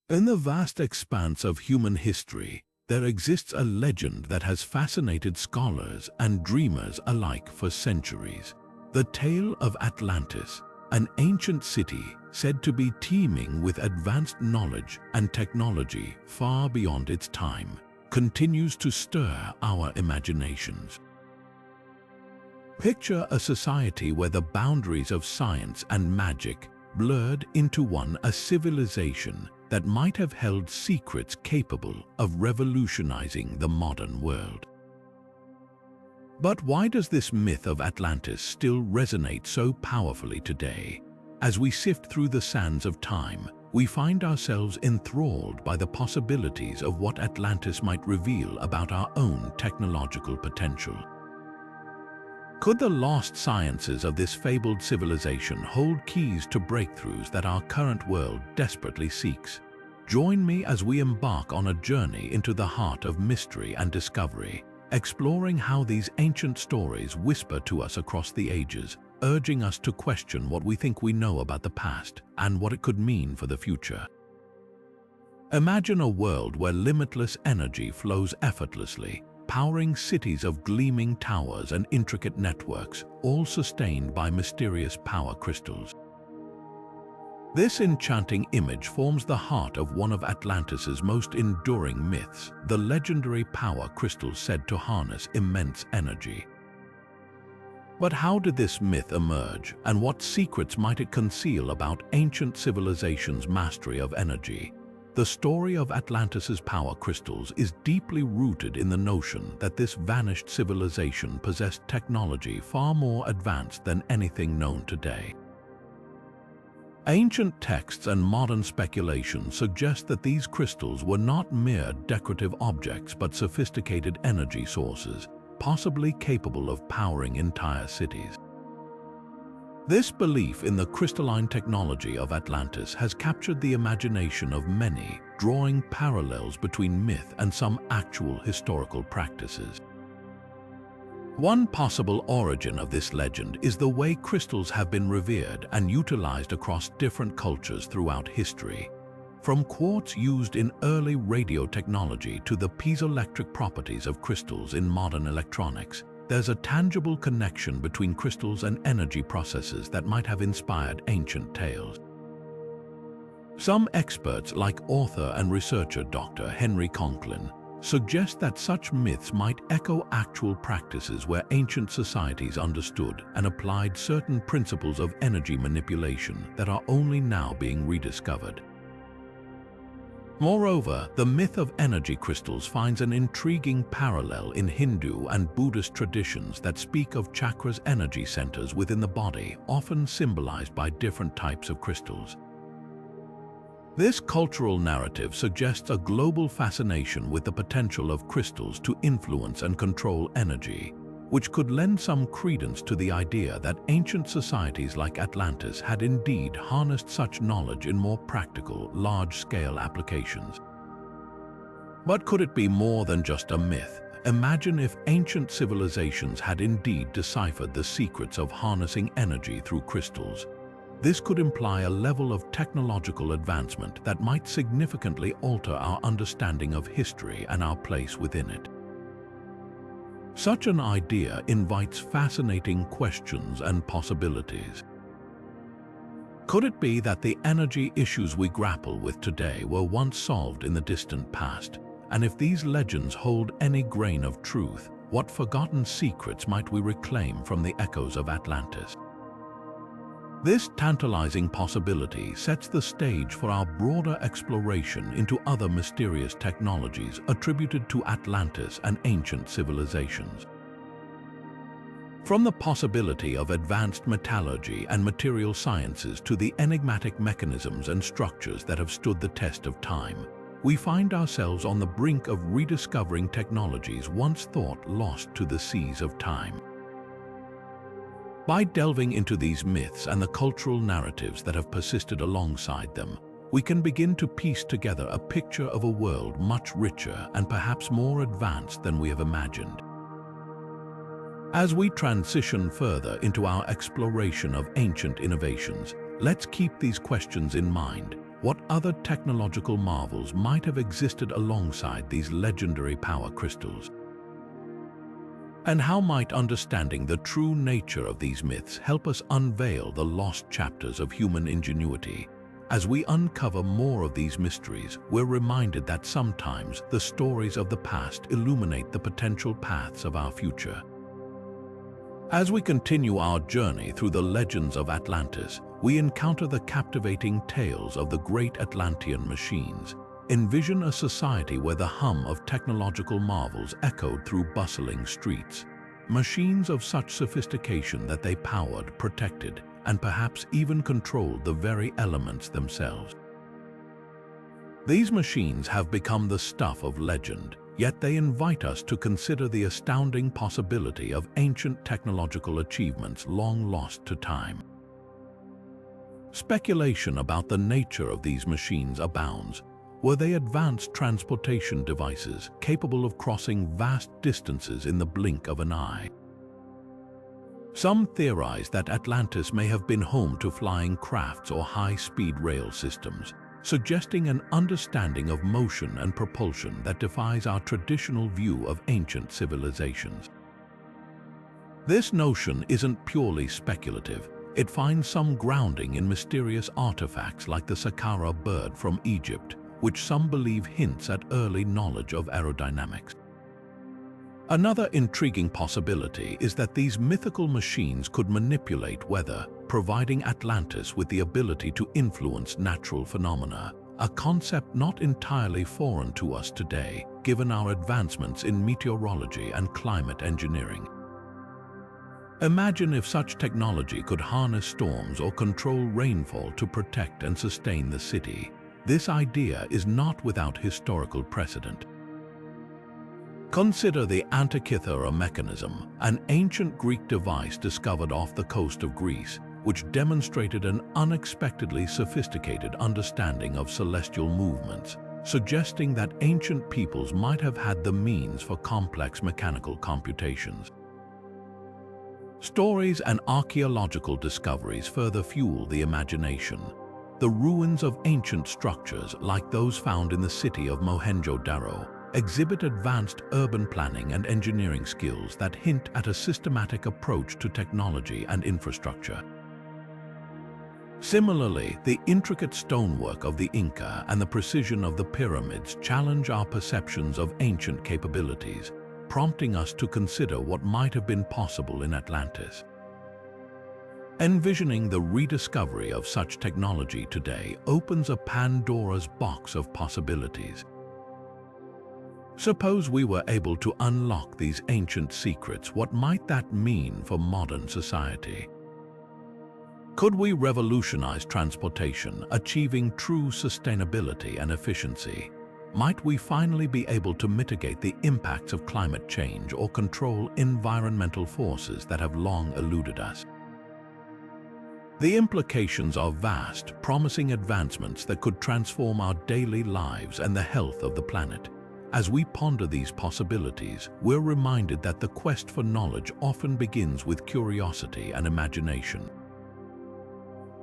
In the vast expanse of human history, there exists a legend that has fascinated scholars and dreamers alike for centuries. The tale of Atlantis, an ancient city said to be teeming with advanced knowledge and technology far beyond its time, continues to stir our imaginations. Picture a society where the boundaries of science and magic blurred into one, a civilization that might have held secrets capable of revolutionizing the modern world. But why does this myth of Atlantis still resonate so powerfully today? As we sift through the sands of time, we find ourselves enthralled by the possibilities of what Atlantis might reveal about our own technological potential. Could the lost sciences of this fabled civilization hold keys to breakthroughs that our current world desperately seeks? Join me as we embark on a journey into the heart of mystery and discovery, exploring how these ancient stories whisper to us across the ages, urging us to question what we think we know about the past and what it could mean for the future. Imagine a world where limitless energy flows effortlessly, powering cities of gleaming towers and intricate networks, all sustained by mysterious power crystals. This enchanting image forms the heart of one of Atlantis's most enduring myths, the legendary power crystals said to harness immense energy. But how did this myth emerge, and what secrets might it conceal about ancient civilizations' mastery of energy? The story of Atlantis's power crystals is deeply rooted in the notion that this vanished civilization possessed technology far more advanced than anything known today. Ancient texts and modern speculation suggest that these crystals were not mere decorative objects but sophisticated energy sources, possibly capable of powering entire cities. This belief in the crystalline technology of Atlantis has captured the imagination of many, drawing parallels between myth and some actual historical practices. One possible origin of this legend is the way crystals have been revered and utilized across different cultures throughout history. From quartz used in early radio technology to the piezoelectric properties of crystals in modern electronics, there's a tangible connection between crystals and energy processes that might have inspired ancient tales. Some experts, like author and researcher Dr. Henry Conklin, suggest that such myths might echo actual practices where ancient societies understood and applied certain principles of energy manipulation that are only now being rediscovered. Moreover, the myth of energy crystals finds an intriguing parallel in Hindu and Buddhist traditions that speak of chakras, energy centers within the body, often symbolized by different types of crystals. This cultural narrative suggests a global fascination with the potential of crystals to influence and control energy, which could lend some credence to the idea that ancient societies like Atlantis had indeed harnessed such knowledge in more practical, large-scale applications. But could it be more than just a myth? Imagine if ancient civilizations had indeed deciphered the secrets of harnessing energy through crystals. This could imply a level of technological advancement that might significantly alter our understanding of history and our place within it. Such an idea invites fascinating questions and possibilities. Could it be that the energy issues we grapple with today were once solved in the distant past? And if these legends hold any grain of truth, what forgotten secrets might we reclaim from the echoes of Atlantis? This tantalizing possibility sets the stage for our broader exploration into other mysterious technologies attributed to Atlantis and ancient civilizations. From the possibility of advanced metallurgy and material sciences to the enigmatic mechanisms and structures that have stood the test of time, we find ourselves on the brink of rediscovering technologies once thought lost to the seas of time. By delving into these myths and the cultural narratives that have persisted alongside them, we can begin to piece together a picture of a world much richer and perhaps more advanced than we have imagined. As we transition further into our exploration of ancient innovations, let's keep these questions in mind. what other technological marvels might have existed alongside these legendary power crystals. And how might understanding the true nature of these myths help us unveil the lost chapters of human ingenuity? As we uncover more of these mysteries, we're reminded that sometimes the stories of the past illuminate the potential paths of our future. As we continue our journey through the legends of Atlantis, we encounter the captivating tales of the great Atlantean machines. Envision a society where the hum of technological marvels echoed through bustling streets. Machines of such sophistication that they powered, protected, and perhaps even controlled the very elements themselves. These machines have become the stuff of legend, yet they invite us to consider the astounding possibility of ancient technological achievements long lost to time. Speculation about the nature of these machines abounds. Were they advanced transportation devices capable of crossing vast distances in the blink of an eye? Some theorize that Atlantis may have been home to flying crafts or high-speed rail systems, suggesting an understanding of motion and propulsion that defies our traditional view of ancient civilizations. This notion isn't purely speculative. It finds some grounding in mysterious artifacts like the Saqqara bird from Egypt, which some believe hints at early knowledge of aerodynamics. Another intriguing possibility is that these mythical machines could manipulate weather, providing Atlantis with the ability to influence natural phenomena, a concept not entirely foreign to us today, given our advancements in meteorology and climate engineering. Imagine if such technology could harness storms or control rainfall to protect and sustain the city. This idea is not without historical precedent. Consider the Antikythera mechanism, an ancient Greek device discovered off the coast of Greece, which demonstrated an unexpectedly sophisticated understanding of celestial movements, suggesting that ancient peoples might have had the means for complex mechanical computations. Stories and archaeological discoveries further fuel the imagination. The ruins of ancient structures, like those found in the city of Mohenjo-Daro, exhibit advanced urban planning and engineering skills that hint at a systematic approach to technology and infrastructure. Similarly, the intricate stonework of the Inca and the precision of the pyramids challenge our perceptions of ancient capabilities, prompting us to consider what might have been possible in Atlantis. Envisioning the rediscovery of such technology today opens a Pandora's box of possibilities. Suppose we were able to unlock these ancient secrets, what might that mean for modern society? Could we revolutionize transportation, achieving true sustainability and efficiency? Might we finally be able to mitigate the impacts of climate change or control environmental forces that have long eluded us? The implications are vast, promising advancements that could transform our daily lives and the health of the planet. As we ponder these possibilities, we're reminded that the quest for knowledge often begins with curiosity and imagination.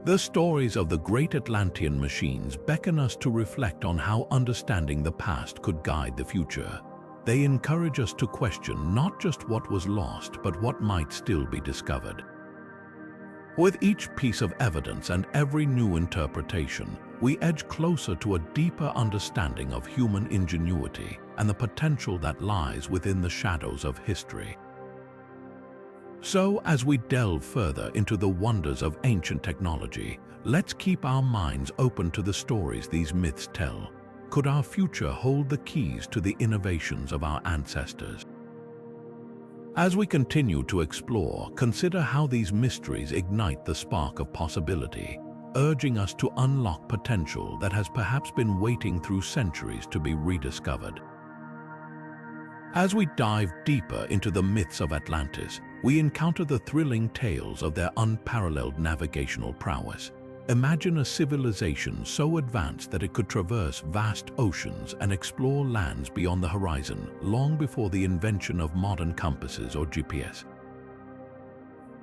The stories of the great Atlantean machines beckon us to reflect on how understanding the past could guide the future. They encourage us to question not just what was lost, but what might still be discovered. With each piece of evidence and every new interpretation, we edge closer to a deeper understanding of human ingenuity and the potential that lies within the shadows of history. So, as we delve further into the wonders of ancient technology, let's keep our minds open to the stories these myths tell. Could our future hold the keys to the innovations of our ancestors? As we continue to explore, consider how these mysteries ignite the spark of possibility, urging us to unlock potential that has perhaps been waiting through centuries to be rediscovered. As we dive deeper into the myths of Atlantis, we encounter the thrilling tales of their unparalleled navigational prowess. Imagine a civilization so advanced that it could traverse vast oceans and explore lands beyond the horizon long before the invention of modern compasses or GPS.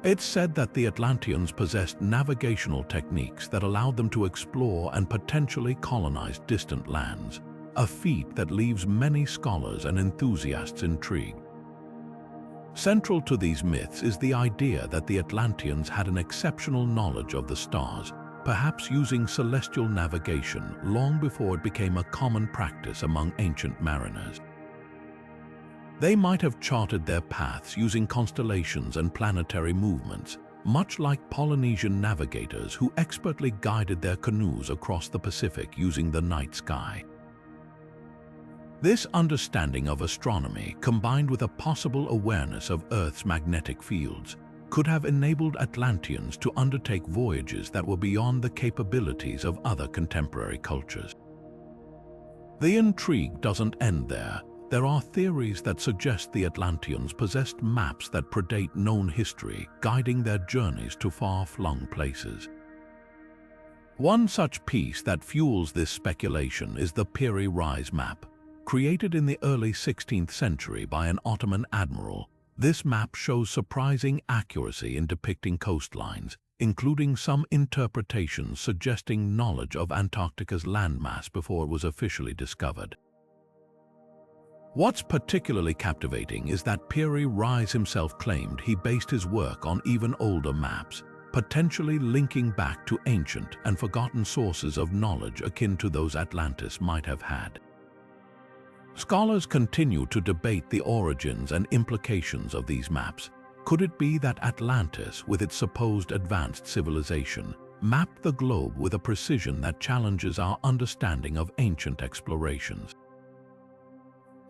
It's said that the Atlanteans possessed navigational techniques that allowed them to explore and potentially colonize distant lands, a feat that leaves many scholars and enthusiasts intrigued. Central to these myths is the idea that the Atlanteans had an exceptional knowledge of the stars, perhaps using celestial navigation long before it became a common practice among ancient mariners. They might have charted their paths using constellations and planetary movements, much like Polynesian navigators who expertly guided their canoes across the Pacific using the night sky. This understanding of astronomy, combined with a possible awareness of Earth's magnetic fields, could have enabled Atlanteans to undertake voyages that were beyond the capabilities of other contemporary cultures. The intrigue doesn't end there. There are theories that suggest the Atlanteans possessed maps that predate known history, guiding their journeys to far-flung places. One such piece that fuels this speculation is the Piri Reis map. Created in the early 16th century by an Ottoman admiral, this map shows surprising accuracy in depicting coastlines, including some interpretations suggesting knowledge of Antarctica's landmass before it was officially discovered. What's particularly captivating is that Piri Reis himself claimed he based his work on even older maps, potentially linking back to ancient and forgotten sources of knowledge akin to those Atlantis might have had. Scholars continue to debate the origins and implications of these maps. Could it be that Atlantis, with its supposed advanced civilization, mapped the globe with a precision that challenges our understanding of ancient explorations?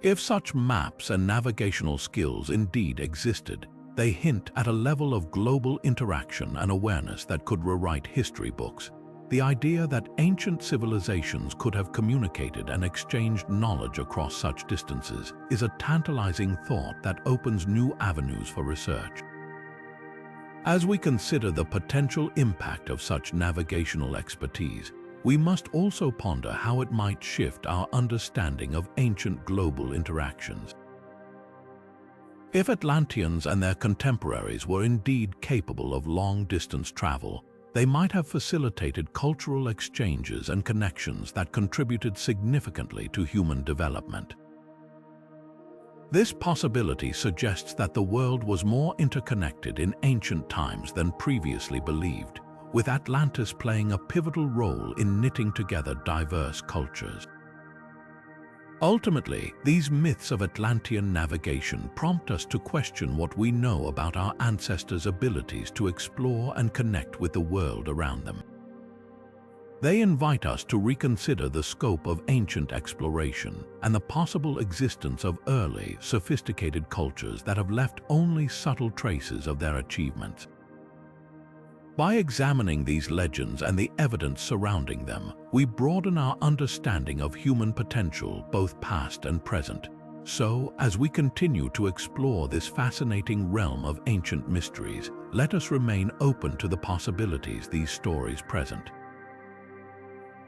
If such maps and navigational skills indeed existed, they hint at a level of global interaction and awareness that could rewrite history books. The idea that ancient civilizations could have communicated and exchanged knowledge across such distances is a tantalizing thought that opens new avenues for research. As we consider the potential impact of such navigational expertise, we must also ponder how it might shift our understanding of ancient global interactions. If Atlanteans and their contemporaries were indeed capable of long-distance travel, they might have facilitated cultural exchanges and connections that contributed significantly to human development. This possibility suggests that the world was more interconnected in ancient times than previously believed, with Atlantis playing a pivotal role in knitting together diverse cultures. Ultimately, these myths of Atlantean navigation prompt us to question what we know about our ancestors' abilities to explore and connect with the world around them. They invite us to reconsider the scope of ancient exploration and the possible existence of early, sophisticated cultures that have left only subtle traces of their achievements. By examining these legends and the evidence surrounding them, we broaden our understanding of human potential, both past and present. So, as we continue to explore this fascinating realm of ancient mysteries, let us remain open to the possibilities these stories present.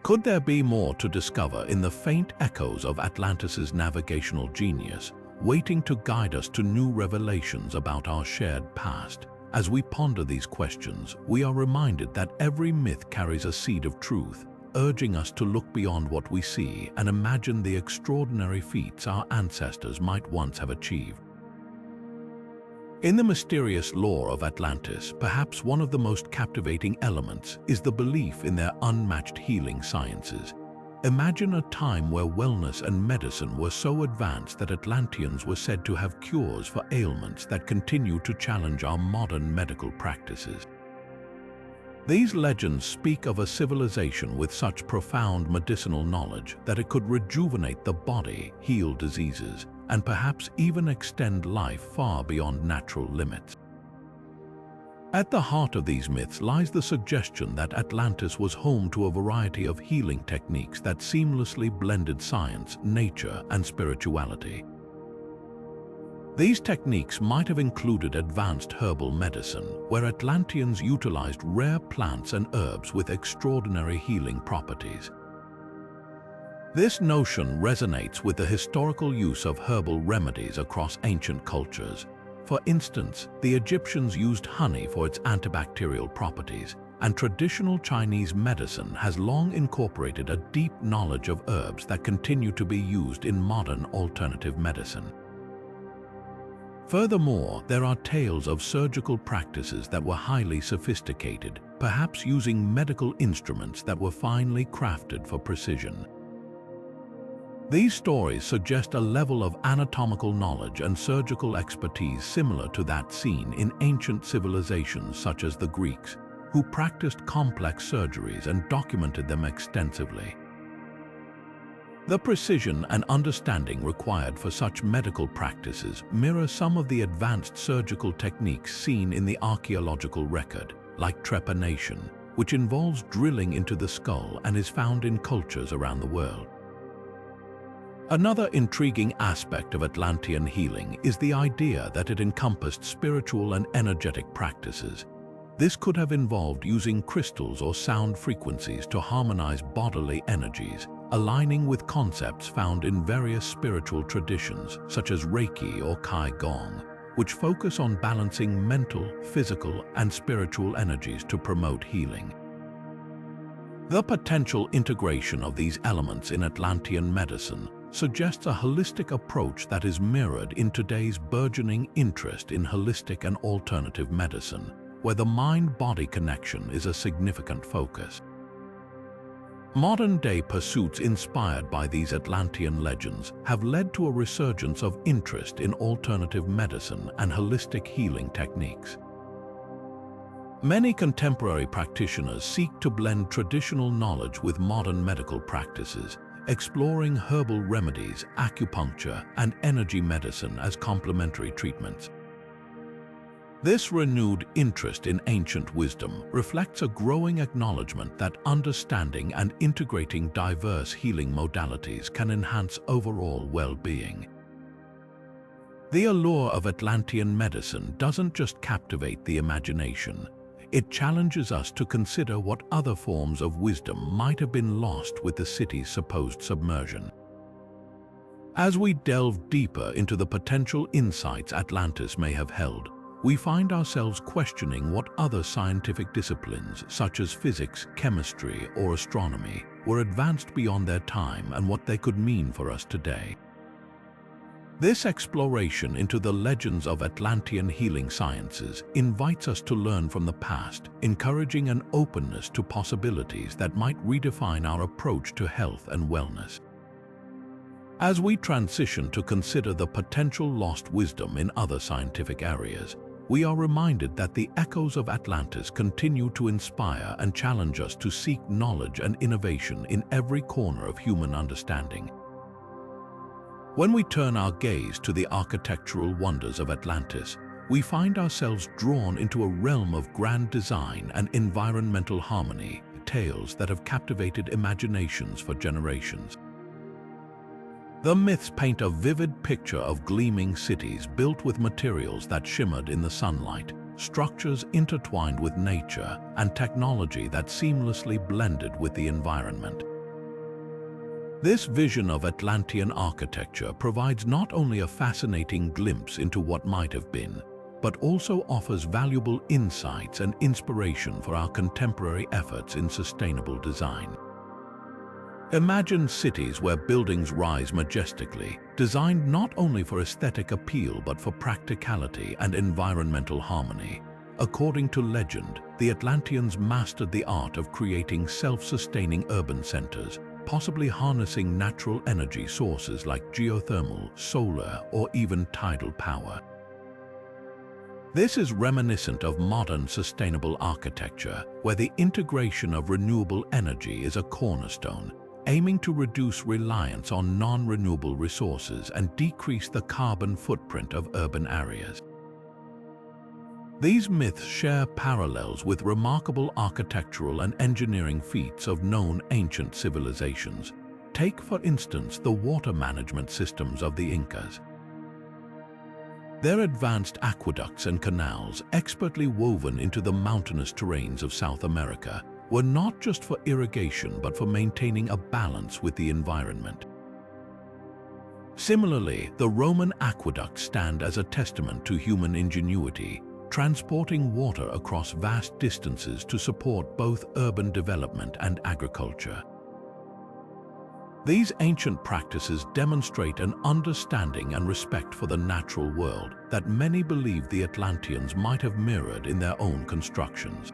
Could there be more to discover in the faint echoes of Atlantis's navigational genius, waiting to guide us to new revelations about our shared past? As we ponder these questions, we are reminded that every myth carries a seed of truth, urging us to look beyond what we see and imagine the extraordinary feats our ancestors might once have achieved. In the mysterious lore of Atlantis, perhaps one of the most captivating elements is the belief in their unmatched healing sciences. Imagine a time where wellness and medicine were so advanced that Atlanteans were said to have cures for ailments that continue to challenge our modern medical practices. These legends speak of a civilization with such profound medicinal knowledge that it could rejuvenate the body, heal diseases, and perhaps even extend life far beyond natural limits. At the heart of these myths lies the suggestion that Atlantis was home to a variety of healing techniques that seamlessly blended science, nature, and spirituality. These techniques might have included advanced herbal medicine, where Atlanteans utilized rare plants and herbs with extraordinary healing properties. This notion resonates with the historical use of herbal remedies across ancient cultures, For instance, the Egyptians used honey for its antibacterial properties, and traditional Chinese medicine has long incorporated a deep knowledge of herbs that continue to be used in modern alternative medicine. Furthermore, there are tales of surgical practices that were highly sophisticated, perhaps using medical instruments that were finely crafted for precision. These stories suggest a level of anatomical knowledge and surgical expertise similar to that seen in ancient civilizations such as the Greeks, who practiced complex surgeries and documented them extensively. The precision and understanding required for such medical practices mirror some of the advanced surgical techniques seen in the archaeological record, like trepanation, which involves drilling into the skull and is found in cultures around the world. Another intriguing aspect of Atlantean healing is the idea that it encompassed spiritual and energetic practices. This could have involved using crystals or sound frequencies to harmonize bodily energies, aligning with concepts found in various spiritual traditions, such as Reiki or Qigong, which focus on balancing mental, physical, and spiritual energies to promote healing. The potential integration of these elements in Atlantean medicine suggests a holistic approach that is mirrored in today's burgeoning interest in holistic and alternative medicine, where the mind-body connection is a significant focus. Modern-day pursuits inspired by these Atlantean legends have led to a resurgence of interest in alternative medicine and holistic healing techniques. Many contemporary practitioners seek to blend traditional knowledge with modern medical practices, exploring herbal remedies, acupuncture, and energy medicine as complementary treatments. This renewed interest in ancient wisdom reflects a growing acknowledgement that understanding and integrating diverse healing modalities can enhance overall well-being. The allure of Atlantean medicine doesn't just captivate the imagination. It challenges us to consider what other forms of wisdom might have been lost with the city's supposed submersion. As we delve deeper into the potential insights Atlantis may have held, we find ourselves questioning what other scientific disciplines, such as physics, chemistry, or astronomy, were advanced beyond their time and what they could mean for us today. This exploration into the legends of Atlantean healing sciences invites us to learn from the past, encouraging an openness to possibilities that might redefine our approach to health and wellness. As we transition to consider the potential lost wisdom in other scientific areas, we are reminded that the echoes of Atlantis continue to inspire and challenge us to seek knowledge and innovation in every corner of human understanding. When we turn our gaze to the architectural wonders of Atlantis, we find ourselves drawn into a realm of grand design and environmental harmony, tales that have captivated imaginations for generations. The myths paint a vivid picture of gleaming cities built with materials that shimmered in the sunlight, structures intertwined with nature, and technology that seamlessly blended with the environment. This vision of Atlantean architecture provides not only a fascinating glimpse into what might have been, but also offers valuable insights and inspiration for our contemporary efforts in sustainable design. Imagine cities where buildings rise majestically, designed not only for aesthetic appeal but for practicality and environmental harmony. According to legend, the Atlanteans mastered the art of creating self-sustaining urban centers, possibly harnessing natural energy sources like geothermal, solar, or even tidal power. This is reminiscent of modern sustainable architecture, where the integration of renewable energy is a cornerstone, aiming to reduce reliance on non-renewable resources and decrease the carbon footprint of urban areas. These myths share parallels with remarkable architectural and engineering feats of known ancient civilizations. Take, for instance, the water management systems of the Incas. Their advanced aqueducts and canals, expertly woven into the mountainous terrains of South America, were not just for irrigation but for maintaining a balance with the environment. Similarly, the Roman aqueducts stand as a testament to human ingenuity, transporting water across vast distances to support both urban development and agriculture. These ancient practices demonstrate an understanding and respect for the natural world that many believe the Atlanteans might have mirrored in their own constructions.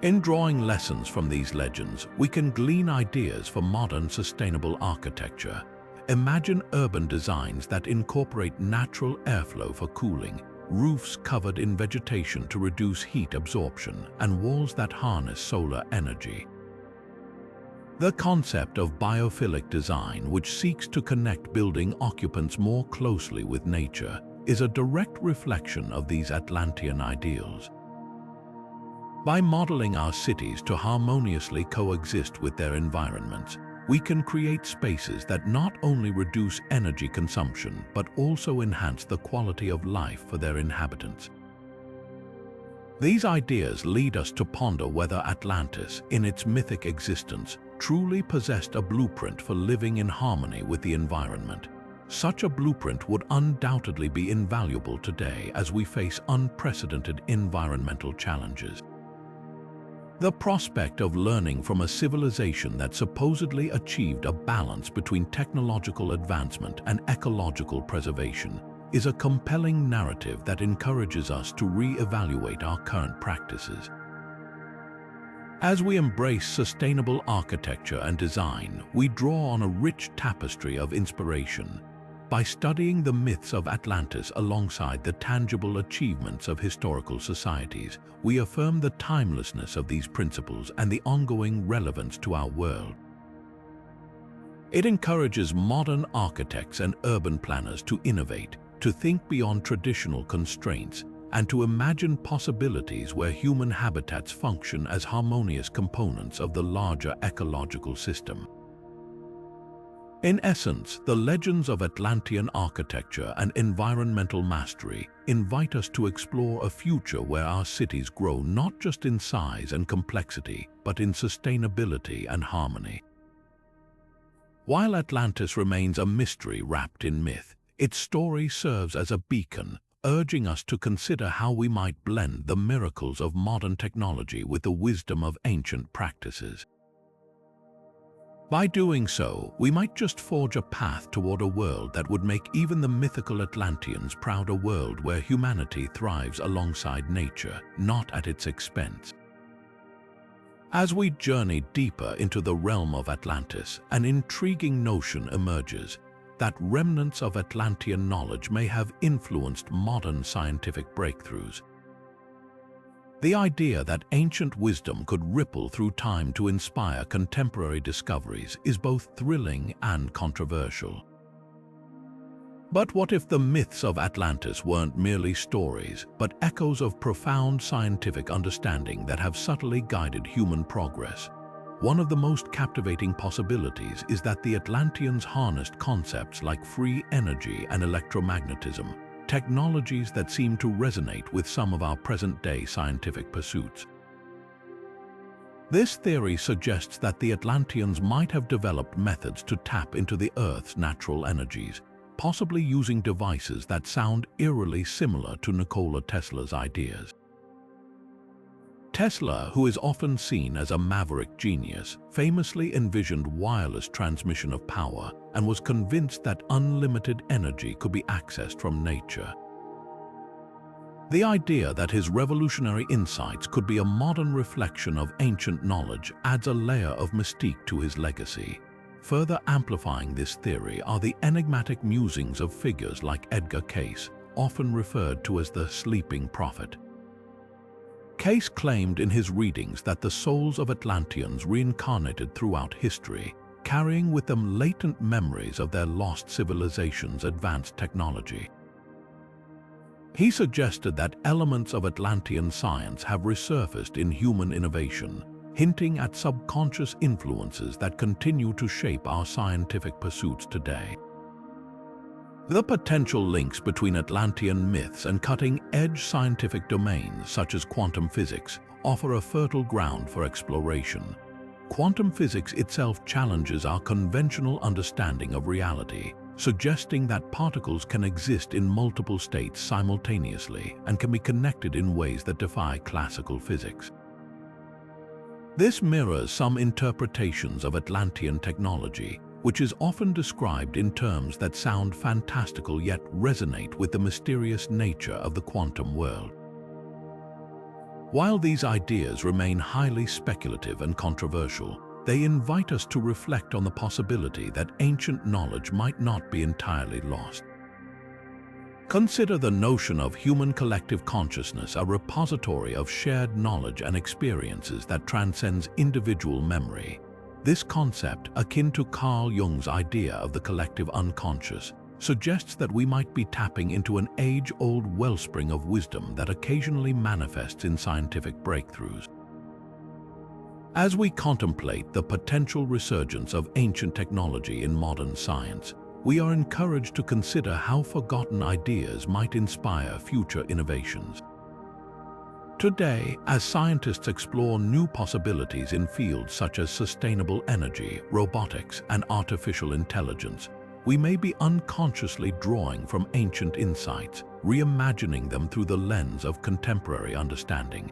In drawing lessons from these legends, we can glean ideas for modern sustainable architecture. Imagine urban designs that incorporate natural airflow for cooling, roofs covered in vegetation to reduce heat absorption, and walls that harness solar energy. The concept of biophilic design, which seeks to connect building occupants more closely with nature, is a direct reflection of these Atlantean ideals. By modeling our cities to harmoniously coexist with their environments, we can create spaces that not only reduce energy consumption but also enhance the quality of life for their inhabitants. These ideas lead us to ponder whether Atlantis, in its mythic existence, truly possessed a blueprint for living in harmony with the environment. Such a blueprint would undoubtedly be invaluable today as we face unprecedented environmental challenges. The prospect of learning from a civilization that supposedly achieved a balance between technological advancement and ecological preservation is a compelling narrative that encourages us to re-evaluate our current practices. As we embrace sustainable architecture and design, we draw on a rich tapestry of inspiration. By studying the myths of Atlantis alongside the tangible achievements of historical societies, we affirm the timelessness of these principles and the ongoing relevance to our world. It encourages modern architects and urban planners to innovate, to think beyond traditional constraints, and to imagine possibilities where human habitats function as harmonious components of the larger ecological system. In essence, the legends of Atlantean architecture and environmental mastery invite us to explore a future where our cities grow not just in size and complexity, but in sustainability and harmony. While Atlantis remains a mystery wrapped in myth, its story serves as a beacon, urging us to consider how we might blend the miracles of modern technology with the wisdom of ancient practices. By doing so, we might just forge a path toward a world that would make even the mythical Atlanteans proud, a world where humanity thrives alongside nature, not at its expense. As we journey deeper into the realm of Atlantis, an intriguing notion emerges that remnants of Atlantean knowledge may have influenced modern scientific breakthroughs. The idea that ancient wisdom could ripple through time to inspire contemporary discoveries is both thrilling and controversial. But what if the myths of Atlantis weren't merely stories, but echoes of profound scientific understanding that have subtly guided human progress? One of the most captivating possibilities is that the Atlanteans harnessed concepts like free energy and electromagnetism, technologies that seem to resonate with some of our present-day scientific pursuits. This theory suggests that the Atlanteans might have developed methods to tap into the Earth's natural energies, possibly using devices that sound eerily similar to Nikola Tesla's ideas. Tesla, who is often seen as a maverick genius, famously envisioned wireless transmission of power and was convinced that unlimited energy could be accessed from nature. The idea that his revolutionary insights could be a modern reflection of ancient knowledge adds a layer of mystique to his legacy. Further amplifying this theory are the enigmatic musings of figures like Edgar Cayce, often referred to as the sleeping prophet. Cayce claimed in his readings that the souls of Atlanteans reincarnated throughout history, carrying with them latent memories of their lost civilization's advanced technology. He suggested that elements of Atlantean science have resurfaced in human innovation, hinting at subconscious influences that continue to shape our scientific pursuits today. The potential links between Atlantean myths and cutting-edge scientific domains such as quantum physics offer a fertile ground for exploration. quantum physics itself challenges our conventional understanding of reality, suggesting that particles can exist in multiple states simultaneously and can be connected in ways that defy classical physics. This mirrors some interpretations of Atlantean technology, which is often described in terms that sound fantastical yet resonate with the mysterious nature of the quantum world. While these ideas remain highly speculative and controversial, they invite us to reflect on the possibility that ancient knowledge might not be entirely lost. Consider the notion of human collective consciousness, a repository of shared knowledge and experiences that transcends individual memory. This concept, akin to Carl Jung's idea of the collective unconscious, suggests that we might be tapping into an age-old wellspring of wisdom that occasionally manifests in scientific breakthroughs. As we contemplate the potential resurgence of ancient technology in modern science, we are encouraged to consider how forgotten ideas might inspire future innovations. Today, as scientists explore new possibilities in fields such as sustainable energy, robotics, and artificial intelligence, we may be unconsciously drawing from ancient insights, reimagining them through the lens of contemporary understanding.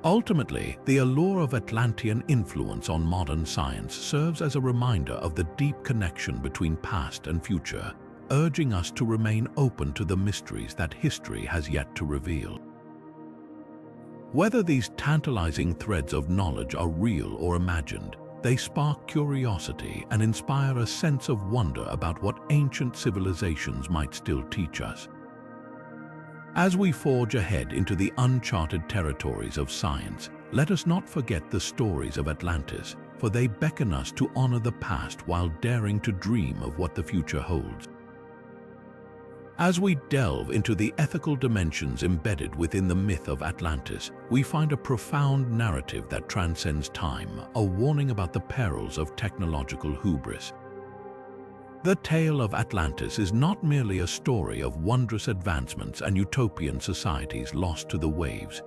Ultimately, the allure of Atlantean influence on modern science serves as a reminder of the deep connection between past and future, urging us to remain open to the mysteries that history has yet to reveal. Whether these tantalizing threads of knowledge are real or imagined, they spark curiosity and inspire a sense of wonder about what ancient civilizations might still teach us. As we forge ahead into the uncharted territories of science, let us not forget the stories of Atlantis, for they beckon us to honor the past while daring to dream of what the future holds. As we delve into the ethical dimensions embedded within the myth of Atlantis, we find a profound narrative that transcends time, a warning about the perils of technological hubris. The tale of Atlantis is not merely a story of wondrous advancements and utopian societies lost to the waves.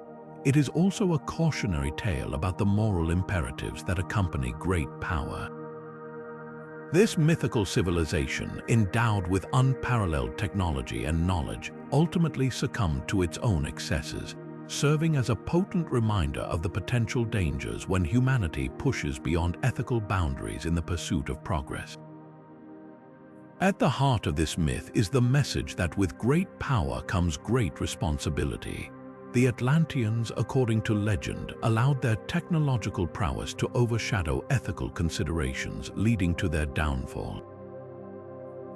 It is also a cautionary tale about the moral imperatives that accompany great power. This mythical civilization, endowed with unparalleled technology and knowledge, ultimately succumbed to its own excesses, serving as a potent reminder of the potential dangers when humanity pushes beyond ethical boundaries in the pursuit of progress. At the heart of this myth is the message that with great power comes great responsibility. The Atlanteans, according to legend, allowed their technological prowess to overshadow ethical considerations, leading to their downfall.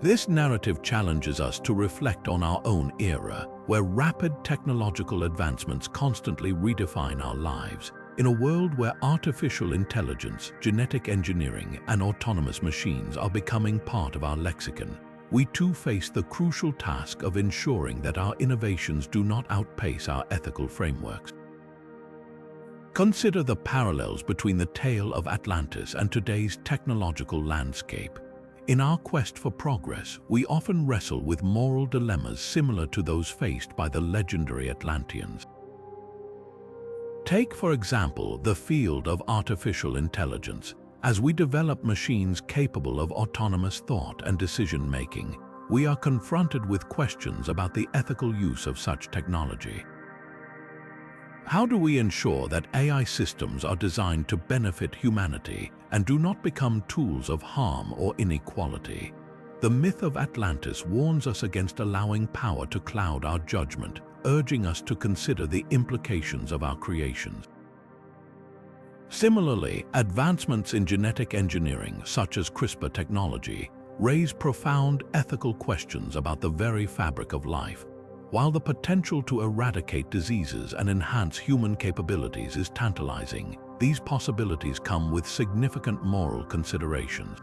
This narrative challenges us to reflect on our own era, where rapid technological advancements constantly redefine our lives. In a world where artificial intelligence, genetic engineering, and autonomous machines are becoming part of our lexicon, we too face the crucial task of ensuring that our innovations do not outpace our ethical frameworks. Consider the parallels between the tale of Atlantis and today's technological landscape. In our quest for progress, we often wrestle with moral dilemmas similar to those faced by the legendary Atlanteans. Take, for example, the field of artificial intelligence. As we develop machines capable of autonomous thought and decision-making, we are confronted with questions about the ethical use of such technology. How do we ensure that AI systems are designed to benefit humanity and do not become tools of harm or inequality? The myth of Atlantis warns us against allowing power to cloud our judgment, urging us to consider the implications of our creations. Similarly, advancements in genetic engineering, such as CRISPR technology, raise profound ethical questions about the very fabric of life. While the potential to eradicate diseases and enhance human capabilities is tantalizing, these possibilities come with significant moral considerations.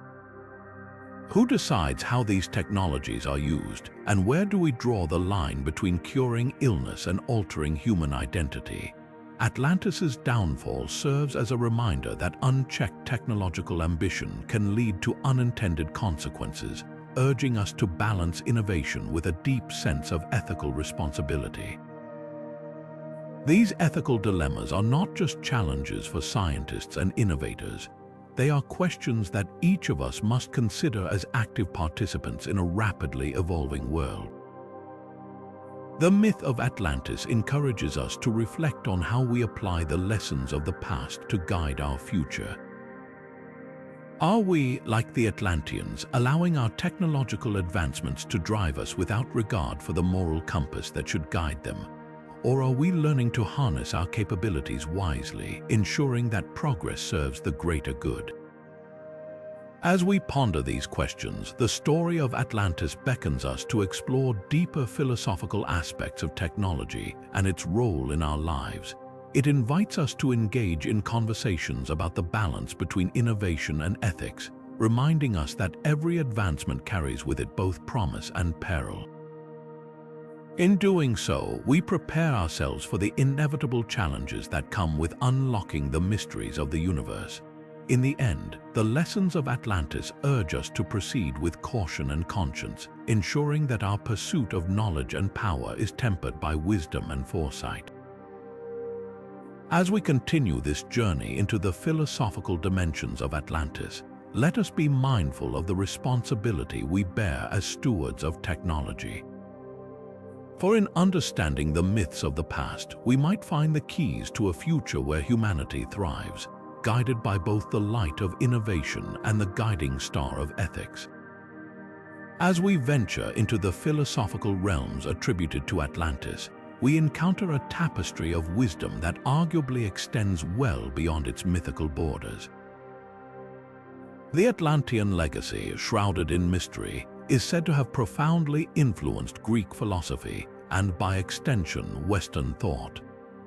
Who decides how these technologies are used, and where do we draw the line between curing illness and altering human identity? Atlantis's downfall serves as a reminder that unchecked technological ambition can lead to unintended consequences, urging us to balance innovation with a deep sense of ethical responsibility. These ethical dilemmas are not just challenges for scientists and innovators. They are questions that each of us must consider as active participants in a rapidly evolving world. The myth of Atlantis encourages us to reflect on how we apply the lessons of the past to guide our future. Are we, like the Atlanteans, allowing our technological advancements to drive us without regard for the moral compass that should guide them? Or are we learning to harness our capabilities wisely, ensuring that progress serves the greater good? As we ponder these questions, the story of Atlantis beckons us to explore deeper philosophical aspects of technology and its role in our lives. It invites us to engage in conversations about the balance between innovation and ethics, reminding us that every advancement carries with it both promise and peril. In doing so, we prepare ourselves for the inevitable challenges that come with unlocking the mysteries of the universe. In the end, the lessons of Atlantis urge us to proceed with caution and conscience, ensuring that our pursuit of knowledge and power is tempered by wisdom and foresight. As we continue this journey into the philosophical dimensions of Atlantis, let us be mindful of the responsibility we bear as stewards of technology. For in understanding the myths of the past, we might find the keys to a future where humanity thrives, guided by both the light of innovation and the guiding star of ethics. As we venture into the philosophical realms attributed to Atlantis, we encounter a tapestry of wisdom that arguably extends well beyond its mythical borders. The Atlantean legacy, shrouded in mystery, is said to have profoundly influenced Greek philosophy and, by extension, Western thought.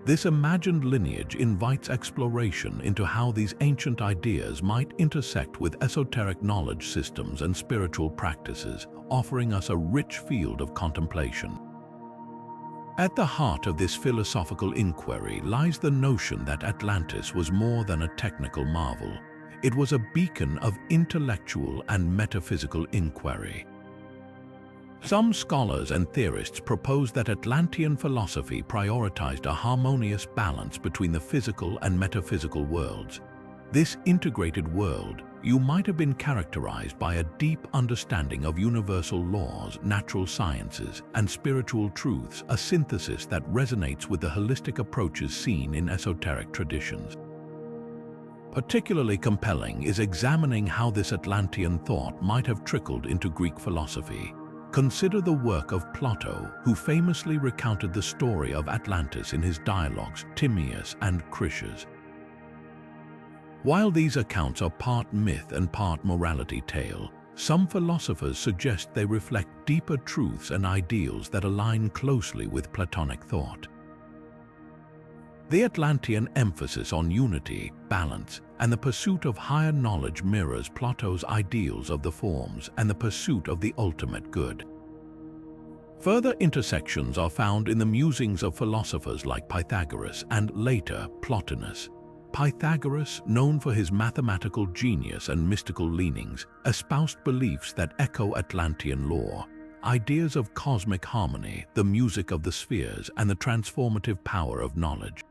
This imagined lineage invites exploration into how these ancient ideas might intersect with esoteric knowledge systems and spiritual practices, offering us a rich field of contemplation. At the heart of this philosophical inquiry lies the notion that Atlantis was more than a technical marvel. It was a beacon of intellectual and metaphysical inquiry. Some scholars and theorists propose that Atlantean philosophy prioritized a harmonious balance between the physical and metaphysical worlds. This integrated world might have been characterized by a deep understanding of universal laws, natural sciences, and spiritual truths, a synthesis that resonates with the holistic approaches seen in esoteric traditions. Particularly compelling is examining how this Atlantean thought might have trickled into Greek philosophy. Consider the work of Plato, who famously recounted the story of Atlantis in his dialogues Timaeus and Critias. While these accounts are part myth and part morality tale, some philosophers suggest they reflect deeper truths and ideals that align closely with Platonic thought. The Atlantean emphasis on unity, balance, and the pursuit of higher knowledge mirrors Plato's ideals of the forms and the pursuit of the ultimate good. Further intersections are found in the musings of philosophers like Pythagoras and later Plotinus. Pythagoras, known for his mathematical genius and mystical leanings, espoused beliefs that echo Atlantean lore, ideas of cosmic harmony, the music of the spheres, and the transformative power of knowledge.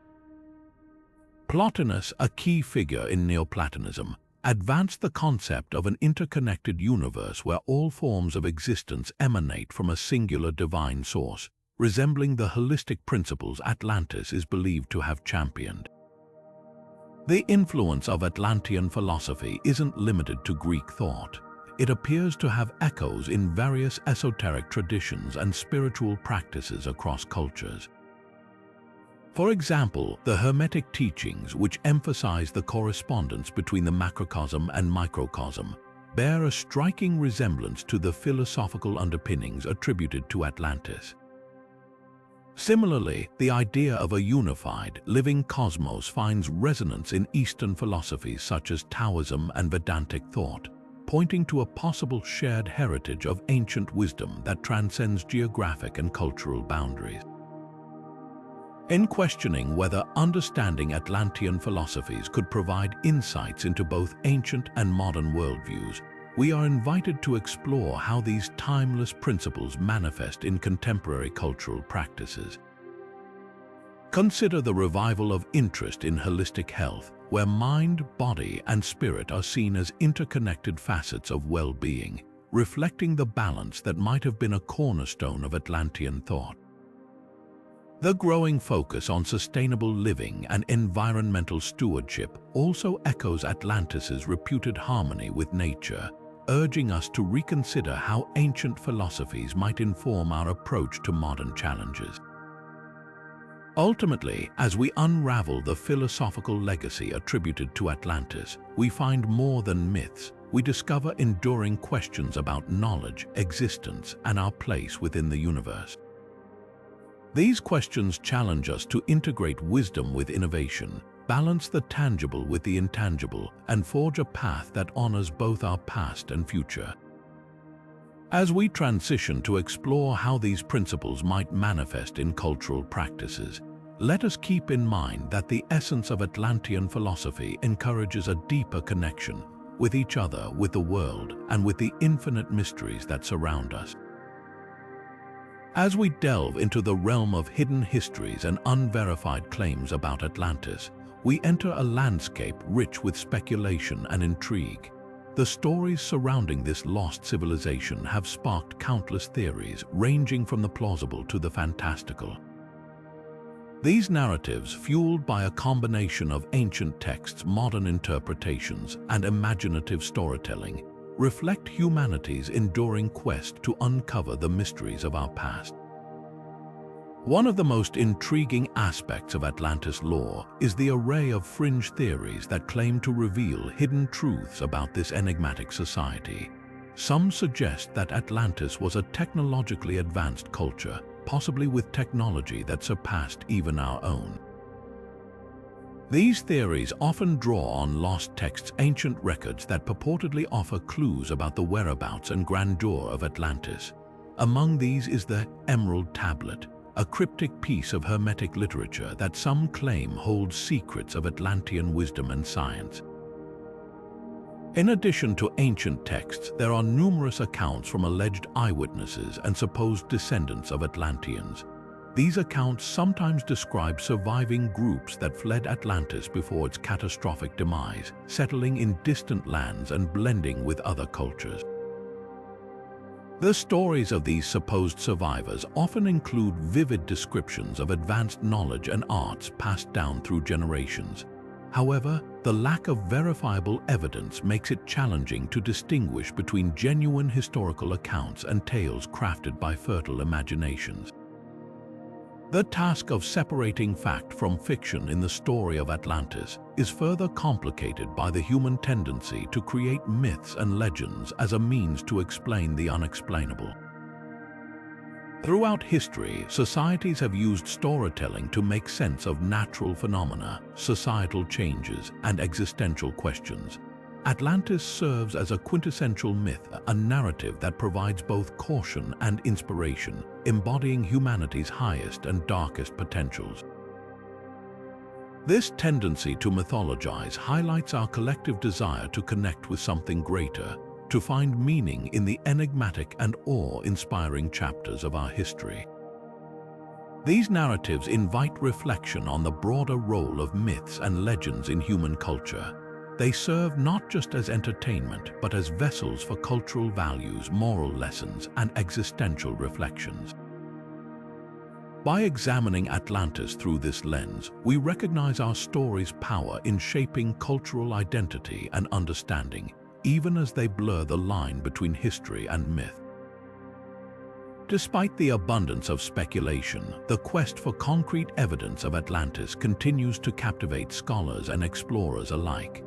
Plotinus, a key figure in Neoplatonism, advanced the concept of an interconnected universe where all forms of existence emanate from a singular divine source, resembling the holistic principles Atlantis is believed to have championed. The influence of Atlantean philosophy isn't limited to Greek thought. It appears to have echoes in various esoteric traditions and spiritual practices across cultures. For example, the Hermetic teachings, which emphasize the correspondence between the macrocosm and microcosm, bear a striking resemblance to the philosophical underpinnings attributed to Atlantis. Similarly, the idea of a unified, living cosmos finds resonance in Eastern philosophies such as Taoism and Vedantic thought, pointing to a possible shared heritage of ancient wisdom that transcends geographic and cultural boundaries. In questioning whether understanding Atlantean philosophies could provide insights into both ancient and modern worldviews, we are invited to explore how these timeless principles manifest in contemporary cultural practices. Consider the revival of interest in holistic health, where mind, body, and spirit are seen as interconnected facets of well-being, reflecting the balance that might have been a cornerstone of Atlantean thought. The growing focus on sustainable living and environmental stewardship also echoes Atlantis' reputed harmony with nature, urging us to reconsider how ancient philosophies might inform our approach to modern challenges. Ultimately, as we unravel the philosophical legacy attributed to Atlantis, we find more than myths. We discover enduring questions about knowledge, existence, and our place within the universe. These questions challenge us to integrate wisdom with innovation, balance the tangible with the intangible, and forge a path that honors both our past and future. As we transition to explore how these principles might manifest in cultural practices, let us keep in mind that the essence of Atlantean philosophy encourages a deeper connection with each other, with the world, and with the infinite mysteries that surround us. As we delve into the realm of hidden histories and unverified claims about Atlantis, we enter a landscape rich with speculation and intrigue. The stories surrounding this lost civilization have sparked countless theories, ranging from the plausible to the fantastical. These narratives, fueled by a combination of ancient texts, modern interpretations, and imaginative storytelling, reflect humanity's enduring quest to uncover the mysteries of our past. One of the most intriguing aspects of Atlantis lore is the array of fringe theories that claim to reveal hidden truths about this enigmatic society. Some suggest that Atlantis was a technologically advanced culture, possibly with technology that surpassed even our own. These theories often draw on lost texts, ancient records that purportedly offer clues about the whereabouts and grandeur of Atlantis. Among these is the Emerald Tablet, a cryptic piece of Hermetic literature that some claim holds secrets of Atlantean wisdom and science. In addition to ancient texts, there are numerous accounts from alleged eyewitnesses and supposed descendants of Atlanteans. These accounts sometimes describe surviving groups that fled Atlantis before its catastrophic demise, settling in distant lands and blending with other cultures. The stories of these supposed survivors often include vivid descriptions of advanced knowledge and arts passed down through generations. However, the lack of verifiable evidence makes it challenging to distinguish between genuine historical accounts and tales crafted by fertile imaginations. The task of separating fact from fiction in the story of Atlantis is further complicated by the human tendency to create myths and legends as a means to explain the unexplainable. Throughout history, societies have used storytelling to make sense of natural phenomena, societal changes, and existential questions. Atlantis serves as a quintessential myth, a narrative that provides both caution and inspiration, embodying humanity's highest and darkest potentials. This tendency to mythologize highlights our collective desire to connect with something greater, to find meaning in the enigmatic and awe-inspiring chapters of our history. These narratives invite reflection on the broader role of myths and legends in human culture. They serve not just as entertainment, but as vessels for cultural values, moral lessons, and existential reflections. By examining Atlantis through this lens, we recognize our story's power in shaping cultural identity and understanding, even as they blur the line between history and myth. Despite the abundance of speculation, the quest for concrete evidence of Atlantis continues to captivate scholars and explorers alike.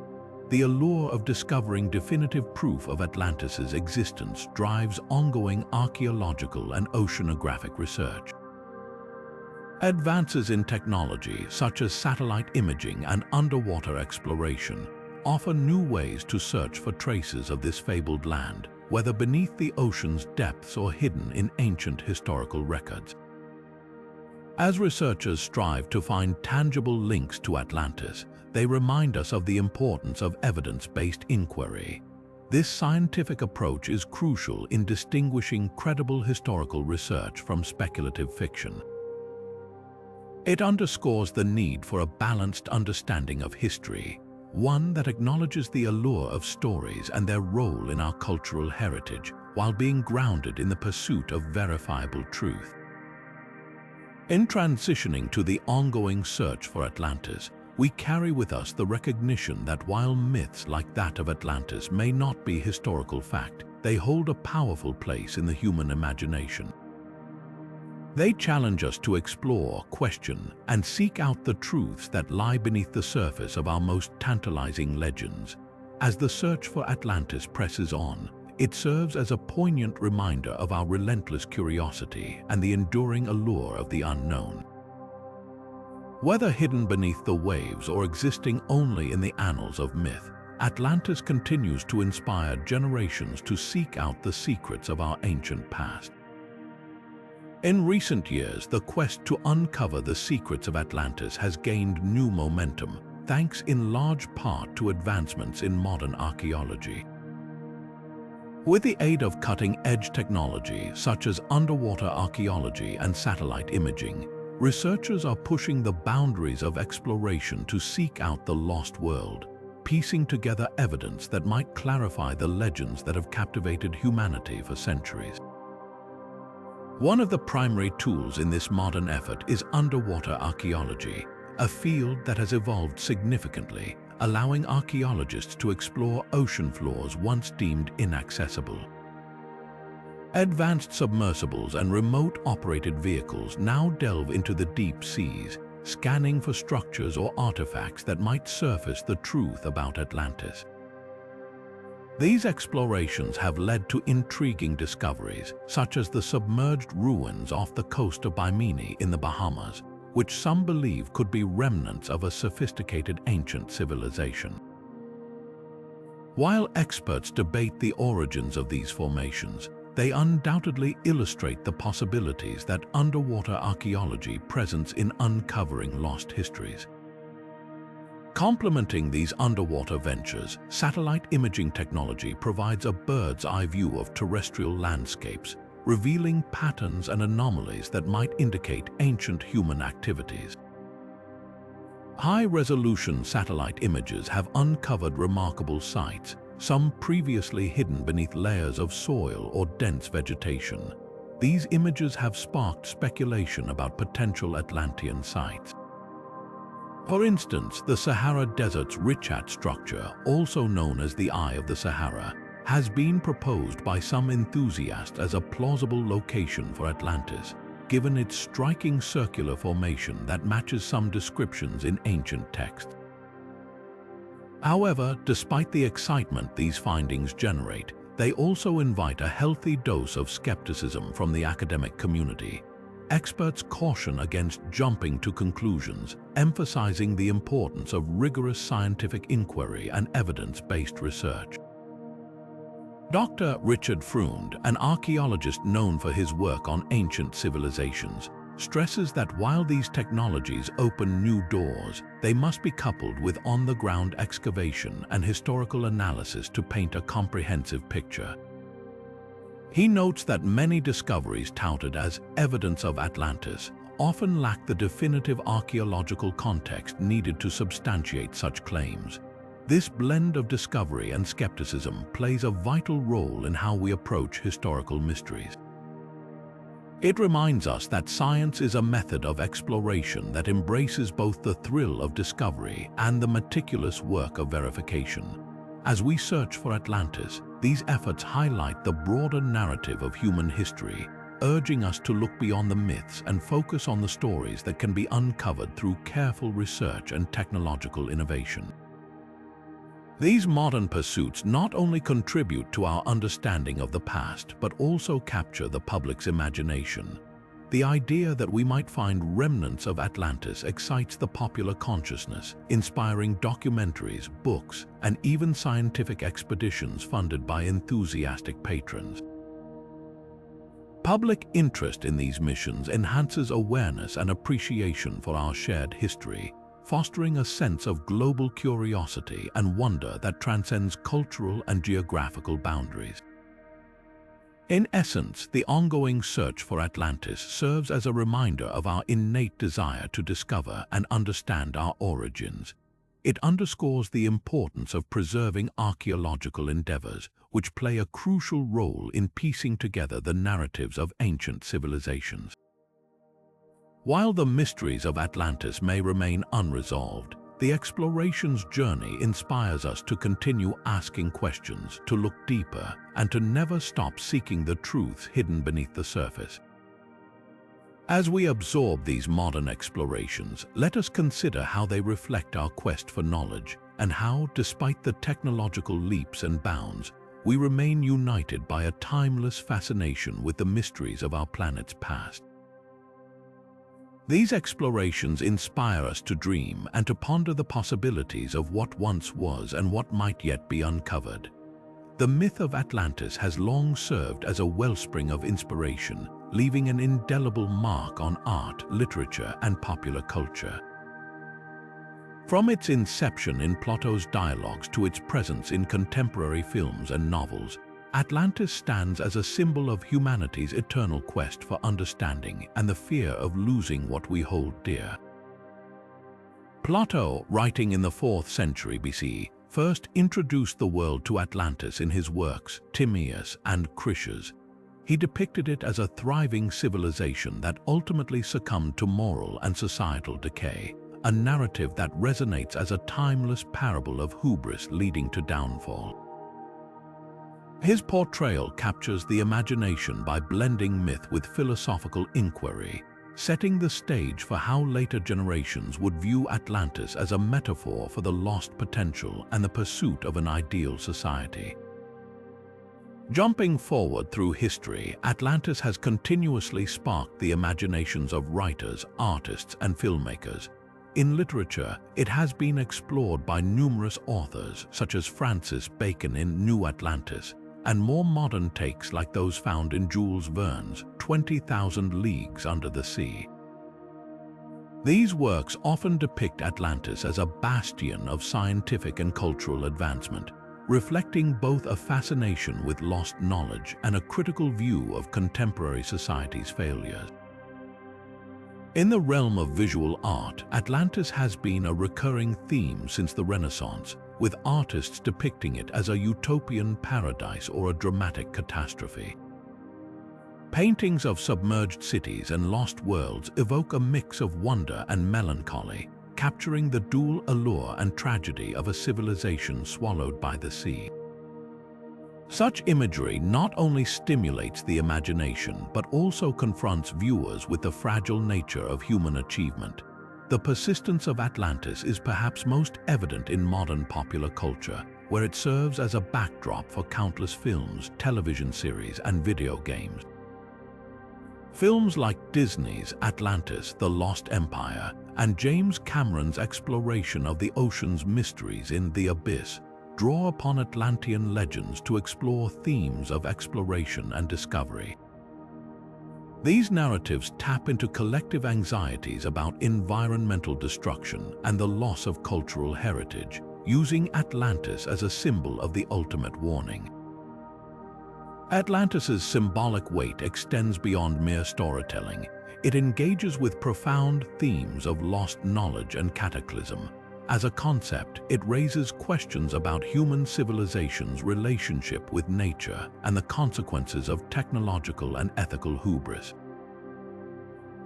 The allure of discovering definitive proof of Atlantis' existence drives ongoing archaeological and oceanographic research. Advances in technology, such as satellite imaging and underwater exploration, offer new ways to search for traces of this fabled land, whether beneath the ocean's depths or hidden in ancient historical records. As researchers strive to find tangible links to Atlantis, they remind us of the importance of evidence-based inquiry. This scientific approach is crucial in distinguishing credible historical research from speculative fiction. It underscores the need for a balanced understanding of history, one that acknowledges the allure of stories and their role in our cultural heritage, while being grounded in the pursuit of verifiable truth. In transitioning to the ongoing search for Atlantis, we carry with us the recognition that while myths like that of Atlantis may not be historical fact, they hold a powerful place in the human imagination. They challenge us to explore, question, and seek out the truths that lie beneath the surface of our most tantalizing legends. As the search for Atlantis presses on, it serves as a poignant reminder of our relentless curiosity and the enduring allure of the unknown. Whether hidden beneath the waves or existing only in the annals of myth, Atlantis continues to inspire generations to seek out the secrets of our ancient past. In recent years, the quest to uncover the secrets of Atlantis has gained new momentum, thanks in large part to advancements in modern archaeology. With the aid of cutting-edge technology such as underwater archaeology and satellite imaging, researchers are pushing the boundaries of exploration to seek out the lost world, piecing together evidence that might clarify the legends that have captivated humanity for centuries. One of the primary tools in this modern effort is underwater archaeology, a field that has evolved significantly, allowing archaeologists to explore ocean floors once deemed inaccessible. Advanced submersibles and remote-operated vehicles now delve into the deep seas, scanning for structures or artifacts that might surface the truth about Atlantis. These explorations have led to intriguing discoveries, such as the submerged ruins off the coast of Bimini in the Bahamas, which some believe could be remnants of a sophisticated ancient civilization. While experts debate the origins of these formations, they undoubtedly illustrate the possibilities that underwater archaeology presents in uncovering lost histories. Complementing these underwater ventures, satellite imaging technology provides a bird's-eye view of terrestrial landscapes, revealing patterns and anomalies that might indicate ancient human activities. High-resolution satellite images have uncovered remarkable sites, some previously hidden beneath layers of soil or dense vegetation. These images have sparked speculation about potential Atlantean sites. For instance, the Sahara Desert's Richat structure, also known as the Eye of the Sahara, has been proposed by some enthusiasts as a plausible location for Atlantis, given its striking circular formation that matches some descriptions in ancient texts. However, despite the excitement these findings generate, they also invite a healthy dose of skepticism from the academic community. Experts caution against jumping to conclusions, emphasizing the importance of rigorous scientific inquiry and evidence-based research. Dr. Richard Freund, an archaeologist known for his work on ancient civilizations, stresses that while these technologies open new doors, they must be coupled with on-the-ground excavation and historical analysis to paint a comprehensive picture. He notes that many discoveries touted as evidence of Atlantis often lack the definitive archaeological context needed to substantiate such claims. This blend of discovery and skepticism plays a vital role in how we approach historical mysteries. It reminds us that science is a method of exploration that embraces both the thrill of discovery and the meticulous work of verification. As we search for Atlantis, these efforts highlight the broader narrative of human history, urging us to look beyond the myths and focus on the stories that can be uncovered through careful research and technological innovation. These modern pursuits not only contribute to our understanding of the past, but also capture the public's imagination. The idea that we might find remnants of Atlantis excites the popular consciousness, inspiring documentaries, books, and even scientific expeditions funded by enthusiastic patrons. Public interest in these missions enhances awareness and appreciation for our shared history, fostering a sense of global curiosity and wonder that transcends cultural and geographical boundaries. In essence, the ongoing search for Atlantis serves as a reminder of our innate desire to discover and understand our origins. It underscores the importance of preserving archaeological endeavors, which play a crucial role in piecing together the narratives of ancient civilizations. While the mysteries of Atlantis may remain unresolved, the exploration's journey inspires us to continue asking questions, to look deeper, and to never stop seeking the truths hidden beneath the surface. As we absorb these modern explorations, let us consider how they reflect our quest for knowledge and how, despite the technological leaps and bounds, we remain united by a timeless fascination with the mysteries of our planet's past. These explorations inspire us to dream and to ponder the possibilities of what once was and what might yet be uncovered. The myth of Atlantis has long served as a wellspring of inspiration, leaving an indelible mark on art, literature, and popular culture. From its inception in Plato's dialogues to its presence in contemporary films and novels, Atlantis stands as a symbol of humanity's eternal quest for understanding and the fear of losing what we hold dear. Plato, writing in the 4th century BC, first introduced the world to Atlantis in his works Timaeus and Critias. He depicted it as a thriving civilization that ultimately succumbed to moral and societal decay, a narrative that resonates as a timeless parable of hubris leading to downfall. His portrayal captures the imagination by blending myth with philosophical inquiry, setting the stage for how later generations would view Atlantis as a metaphor for the lost potential and the pursuit of an ideal society. Jumping forward through history, Atlantis has continuously sparked the imaginations of writers, artists, and filmmakers. In literature, it has been explored by numerous authors, such as Francis Bacon in New Atlantis, and more modern takes like those found in Jules Verne's 20,000 Leagues Under the Sea. These works often depict Atlantis as a bastion of scientific and cultural advancement, reflecting both a fascination with lost knowledge and a critical view of contemporary society's failures. In the realm of visual art, Atlantis has been a recurring theme since the Renaissance, with artists depicting it as a utopian paradise or a dramatic catastrophe. Paintings of submerged cities and lost worlds evoke a mix of wonder and melancholy, capturing the dual allure and tragedy of a civilization swallowed by the sea. Such imagery not only stimulates the imagination but also confronts viewers with the fragile nature of human achievement. The persistence of Atlantis is perhaps most evident in modern popular culture, where it serves as a backdrop for countless films, television series, and video games. Films like Disney's Atlantis, The Lost Empire, and James Cameron's exploration of the ocean's mysteries in The Abyss draw upon Atlantean legends to explore themes of exploration and discovery. These narratives tap into collective anxieties about environmental destruction and the loss of cultural heritage, using Atlantis as a symbol of the ultimate warning. Atlantis's symbolic weight extends beyond mere storytelling. It engages with profound themes of lost knowledge and cataclysm. As a concept, it raises questions about human civilization's relationship with nature and the consequences of technological and ethical hubris.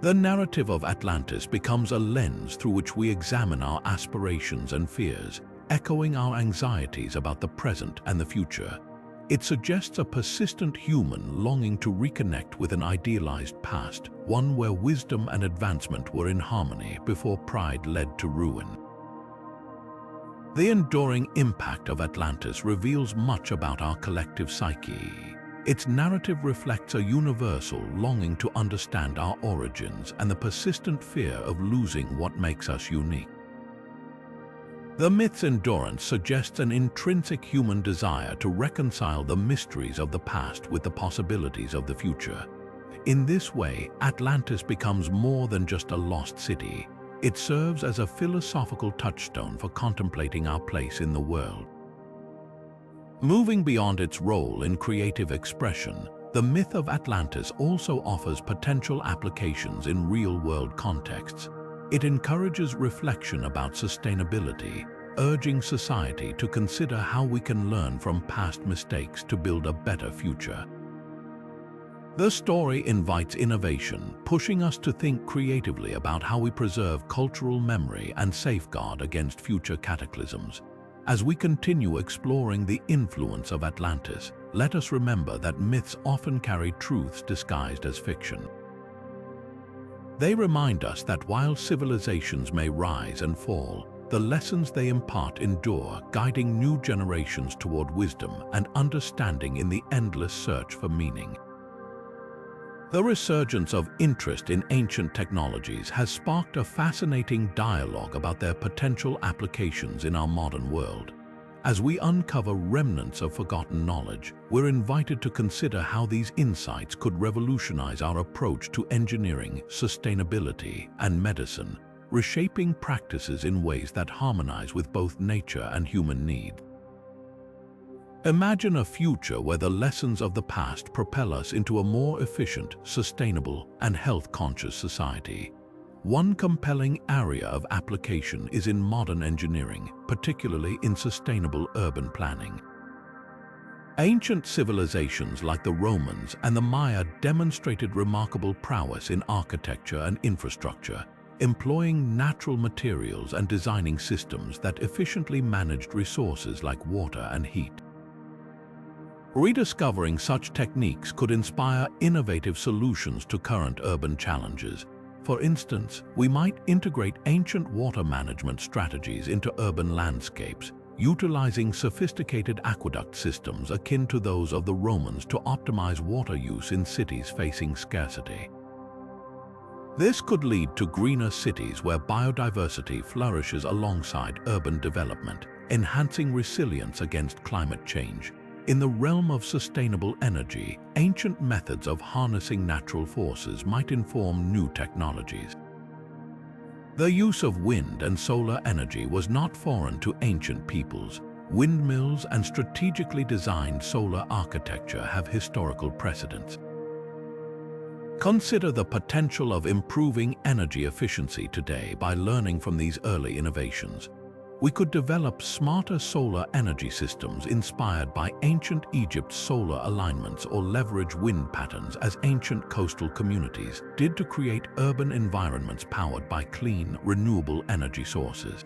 The narrative of Atlantis becomes a lens through which we examine our aspirations and fears, echoing our anxieties about the present and the future. It suggests a persistent human longing to reconnect with an idealized past, one where wisdom and advancement were in harmony before pride led to ruin. The enduring impact of Atlantis reveals much about our collective psyche. Its narrative reflects a universal longing to understand our origins and the persistent fear of losing what makes us unique. The myth's endurance suggests an intrinsic human desire to reconcile the mysteries of the past with the possibilities of the future. In this way, Atlantis becomes more than just a lost city. It serves as a philosophical touchstone for contemplating our place in the world. Moving beyond its role in creative expression, the myth of Atlantis also offers potential applications in real-world contexts. It encourages reflection about sustainability, urging society to consider how we can learn from past mistakes to build a better future. The story invites innovation, pushing us to think creatively about how we preserve cultural memory and safeguard against future cataclysms. As we continue exploring the influence of Atlantis, let us remember that myths often carry truths disguised as fiction. They remind us that while civilizations may rise and fall, the lessons they impart endure, guiding new generations toward wisdom and understanding in the endless search for meaning. The resurgence of interest in ancient technologies has sparked a fascinating dialogue about their potential applications in our modern world. As we uncover remnants of forgotten knowledge, we're invited to consider how these insights could revolutionize our approach to engineering, sustainability, and medicine, reshaping practices in ways that harmonize with both nature and human need. Imagine a future where the lessons of the past propel us into a more efficient, sustainable, and health-conscious society. One compelling area of application is in modern engineering, particularly in sustainable urban planning. Ancient civilizations like the Romans and the Maya demonstrated remarkable prowess in architecture and infrastructure, employing natural materials and designing systems that efficiently managed resources like water and heat. Rediscovering such techniques could inspire innovative solutions to current urban challenges. For instance, we might integrate ancient water management strategies into urban landscapes, utilizing sophisticated aqueduct systems akin to those of the Romans to optimize water use in cities facing scarcity. This could lead to greener cities where biodiversity flourishes alongside urban development, enhancing resilience against climate change. In the realm of sustainable energy, ancient methods of harnessing natural forces might inform new technologies. The use of wind and solar energy was not foreign to ancient peoples. Windmills and strategically designed solar architecture have historical precedents. Consider the potential of improving energy efficiency today by learning from these early innovations. We could develop smarter solar energy systems inspired by ancient Egypt's solar alignments or leverage wind patterns as ancient coastal communities did to create urban environments powered by clean, renewable energy sources.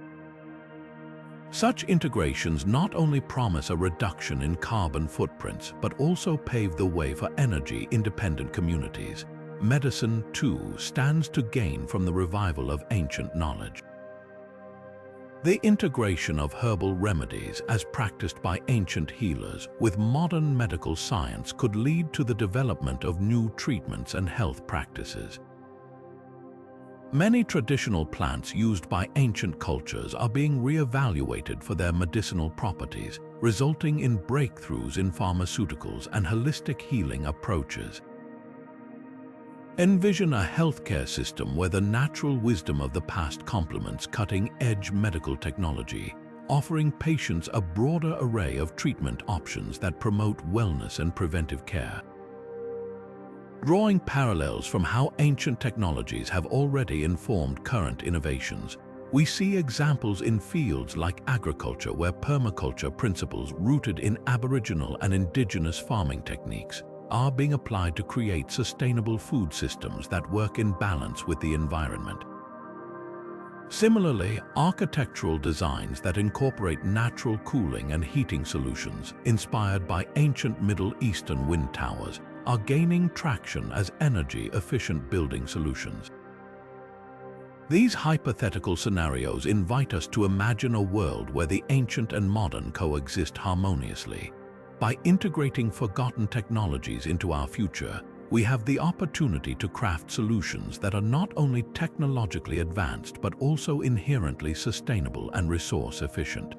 Such integrations not only promise a reduction in carbon footprints, but also pave the way for energy-independent communities. Medicine, too, stands to gain from the revival of ancient knowledge. The integration of herbal remedies as practiced by ancient healers with modern medical science could lead to the development of new treatments and health practices. Many traditional plants used by ancient cultures are being re-evaluated for their medicinal properties, resulting in breakthroughs in pharmaceuticals and holistic healing approaches. Envision a healthcare system where the natural wisdom of the past complements cutting-edge medical technology, offering patients a broader array of treatment options that promote wellness and preventive care. Drawing parallels from how ancient technologies have already informed current innovations, we see examples in fields like agriculture where permaculture principles rooted in Aboriginal and indigenous farming techniques are being applied to create sustainable food systems that work in balance with the environment. Similarly, architectural designs that incorporate natural cooling and heating solutions, inspired by ancient Middle Eastern wind towers, are gaining traction as energy-efficient building solutions. These hypothetical scenarios invite us to imagine a world where the ancient and modern coexist harmoniously. By integrating forgotten technologies into our future, we have the opportunity to craft solutions that are not only technologically advanced but also inherently sustainable and resource efficient.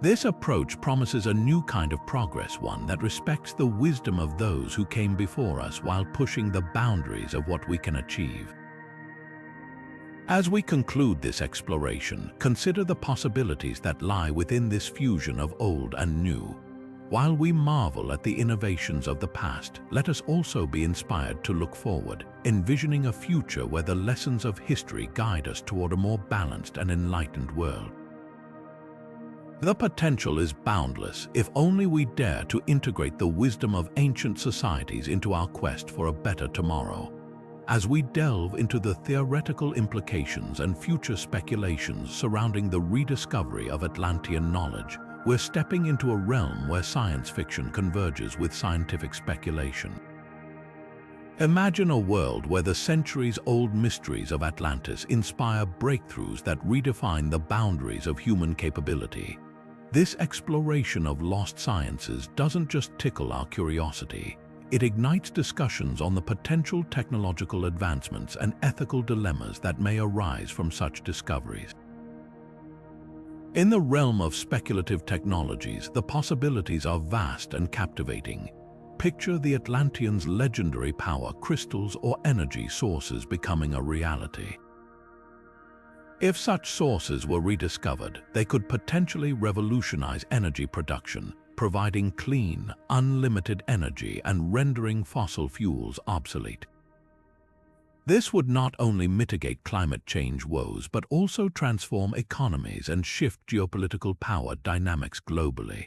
This approach promises a new kind of progress, one that respects the wisdom of those who came before us while pushing the boundaries of what we can achieve. As we conclude this exploration, consider the possibilities that lie within this fusion of old and new. While we marvel at the innovations of the past, let us also be inspired to look forward, envisioning a future where the lessons of history guide us toward a more balanced and enlightened world. The potential is boundless if only we dare to integrate the wisdom of ancient societies into our quest for a better tomorrow. As we delve into the theoretical implications and future speculations surrounding the rediscovery of Atlantean knowledge, we're stepping into a realm where science fiction converges with scientific speculation. Imagine a world where the centuries-old mysteries of Atlantis inspire breakthroughs that redefine the boundaries of human capability. This exploration of lost sciences doesn't just tickle our curiosity. It ignites discussions on the potential technological advancements and ethical dilemmas that may arise from such discoveries. In the realm of speculative technologies, the possibilities are vast and captivating. Picture the Atlanteans' legendary power crystals or energy sources becoming a reality. If such sources were rediscovered, they could potentially revolutionize energy production, providing clean, unlimited energy and rendering fossil fuels obsolete. This would not only mitigate climate change woes, but also transform economies and shift geopolitical power dynamics globally.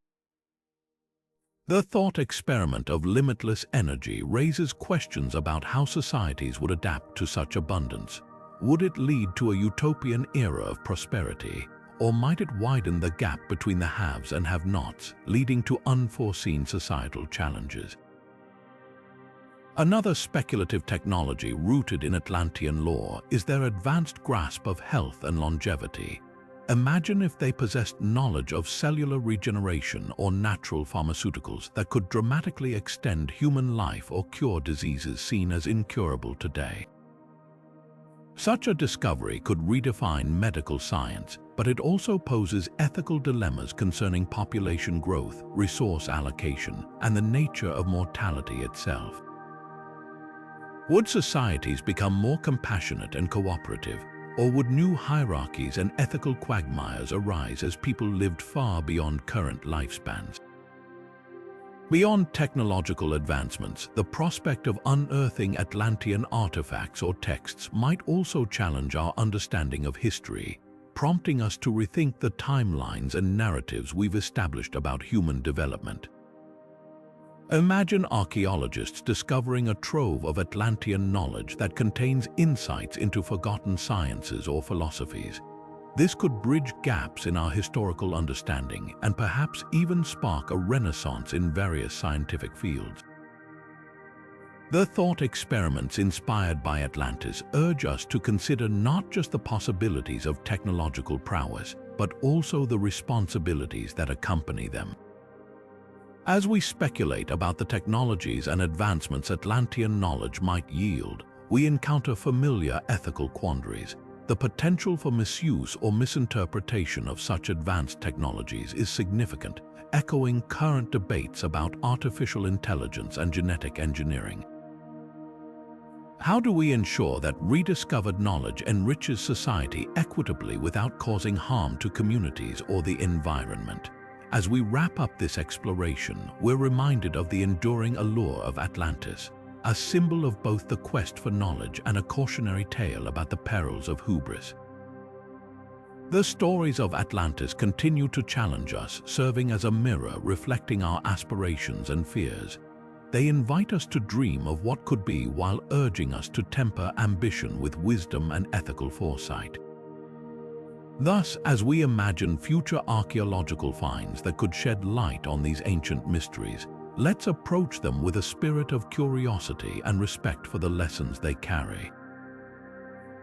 The thought experiment of limitless energy raises questions about how societies would adapt to such abundance. Would it lead to a utopian era of prosperity, or might it widen the gap between the haves and have-nots, leading to unforeseen societal challenges? Another speculative technology rooted in Atlantean lore is their advanced grasp of health and longevity. Imagine if they possessed knowledge of cellular regeneration or natural pharmaceuticals that could dramatically extend human life or cure diseases seen as incurable today. Such a discovery could redefine medical science, but it also poses ethical dilemmas concerning population growth, resource allocation, and the nature of mortality itself. Would societies become more compassionate and cooperative, or would new hierarchies and ethical quagmires arise as people lived far beyond current lifespans? Beyond technological advancements, the prospect of unearthing Atlantean artifacts or texts might also challenge our understanding of history, prompting us to rethink the timelines and narratives we've established about human development. Imagine archaeologists discovering a trove of Atlantean knowledge that contains insights into forgotten sciences or philosophies. This could bridge gaps in our historical understanding and perhaps even spark a renaissance in various scientific fields. The thought experiments inspired by Atlantis urge us to consider not just the possibilities of technological prowess, but also the responsibilities that accompany them. As we speculate about the technologies and advancements Atlantean knowledge might yield, we encounter familiar ethical quandaries. The potential for misuse or misinterpretation of such advanced technologies is significant, echoing current debates about artificial intelligence and genetic engineering. How do we ensure that rediscovered knowledge enriches society equitably without causing harm to communities or the environment? As we wrap up this exploration, we're reminded of the enduring allure of Atlantis, a symbol of both the quest for knowledge and a cautionary tale about the perils of hubris. The stories of Atlantis continue to challenge us, serving as a mirror reflecting our aspirations and fears. They invite us to dream of what could be while urging us to temper ambition with wisdom and ethical foresight. Thus, as we imagine future archaeological finds that could shed light on these ancient mysteries, let's approach them with a spirit of curiosity and respect for the lessons they carry.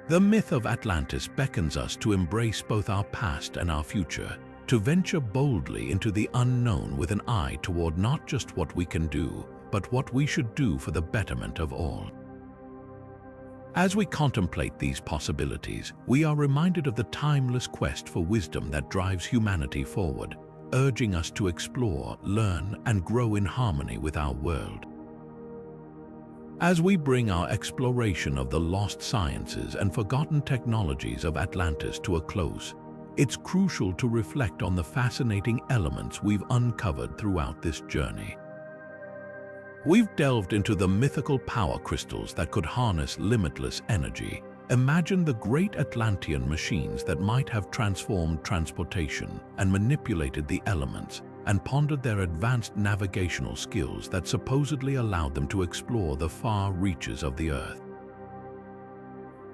The myth of Atlantis beckons us to embrace both our past and our future, to venture boldly into the unknown with an eye toward not just what we can do, but what we should do for the betterment of all. As we contemplate these possibilities, we are reminded of the timeless quest for wisdom that drives humanity forward, urging us to explore, learn, and grow in harmony with our world. As we bring our exploration of the lost sciences and forgotten technologies of Atlantis to a close, it's crucial to reflect on the fascinating elements we've uncovered throughout this journey. We've delved into the mythical power crystals that could harness limitless energy. Imagine the great Atlantean machines that might have transformed transportation and manipulated the elements, and pondered their advanced navigational skills that supposedly allowed them to explore the far reaches of the Earth.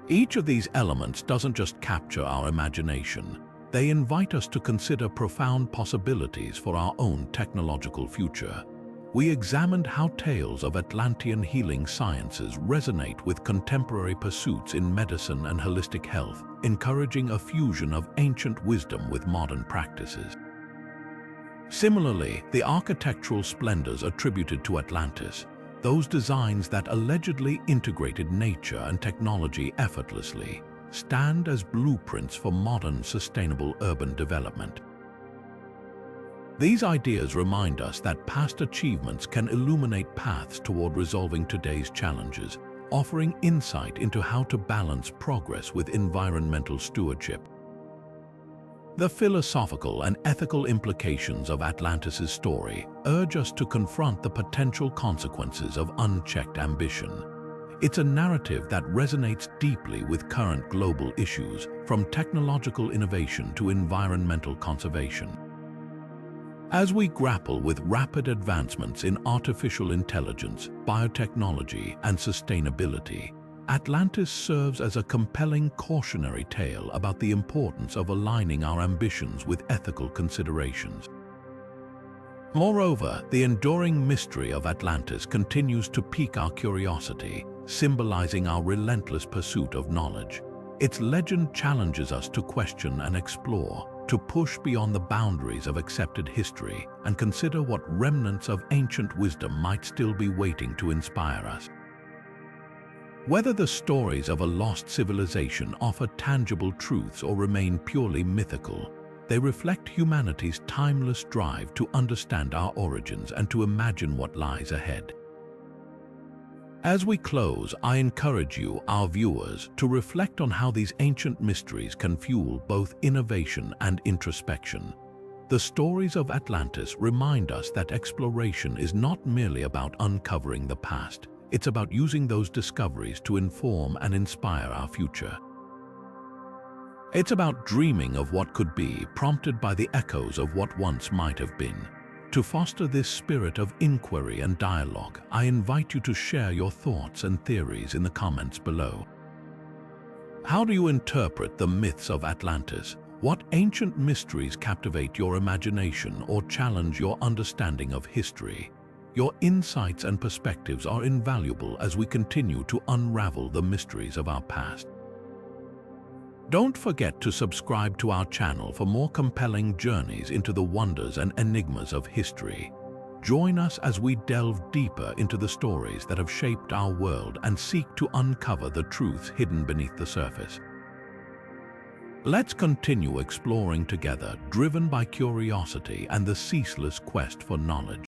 Each of these elements doesn't just capture our imagination, they invite us to consider profound possibilities for our own technological future. We examined how tales of Atlantean healing sciences resonate with contemporary pursuits in medicine and holistic health, encouraging a fusion of ancient wisdom with modern practices. Similarly, the architectural splendors attributed to Atlantis, those designs that allegedly integrated nature and technology effortlessly, stand as blueprints for modern sustainable urban development. These ideas remind us that past achievements can illuminate paths toward resolving today's challenges, offering insight into how to balance progress with environmental stewardship. The philosophical and ethical implications of Atlantis' story urge us to confront the potential consequences of unchecked ambition. It's a narrative that resonates deeply with current global issues, from technological innovation to environmental conservation. As we grapple with rapid advancements in artificial intelligence, biotechnology, and sustainability, Atlantis serves as a compelling cautionary tale about the importance of aligning our ambitions with ethical considerations. Moreover, the enduring mystery of Atlantis continues to pique our curiosity, symbolizing our relentless pursuit of knowledge. Its legend challenges us to question and explore, to push beyond the boundaries of accepted history and consider what remnants of ancient wisdom might still be waiting to inspire us. Whether the stories of a lost civilization offer tangible truths or remain purely mythical, they reflect humanity's timeless drive to understand our origins and to imagine what lies ahead. As we close, I encourage you, our viewers, to reflect on how these ancient mysteries can fuel both innovation and introspection. The stories of Atlantis remind us that exploration is not merely about uncovering the past, it's about using those discoveries to inform and inspire our future. It's about dreaming of what could be, prompted by the echoes of what once might have been. To foster this spirit of inquiry and dialogue, I invite you to share your thoughts and theories in the comments below. How do you interpret the myths of Atlantis? What ancient mysteries captivate your imagination or challenge your understanding of history? Your insights and perspectives are invaluable as we continue to unravel the mysteries of our past. Don't forget to subscribe to our channel for more compelling journeys into the wonders and enigmas of history. Join us as we delve deeper into the stories that have shaped our world and seek to uncover the truths hidden beneath the surface. Let's continue exploring together, driven by curiosity and the ceaseless quest for knowledge.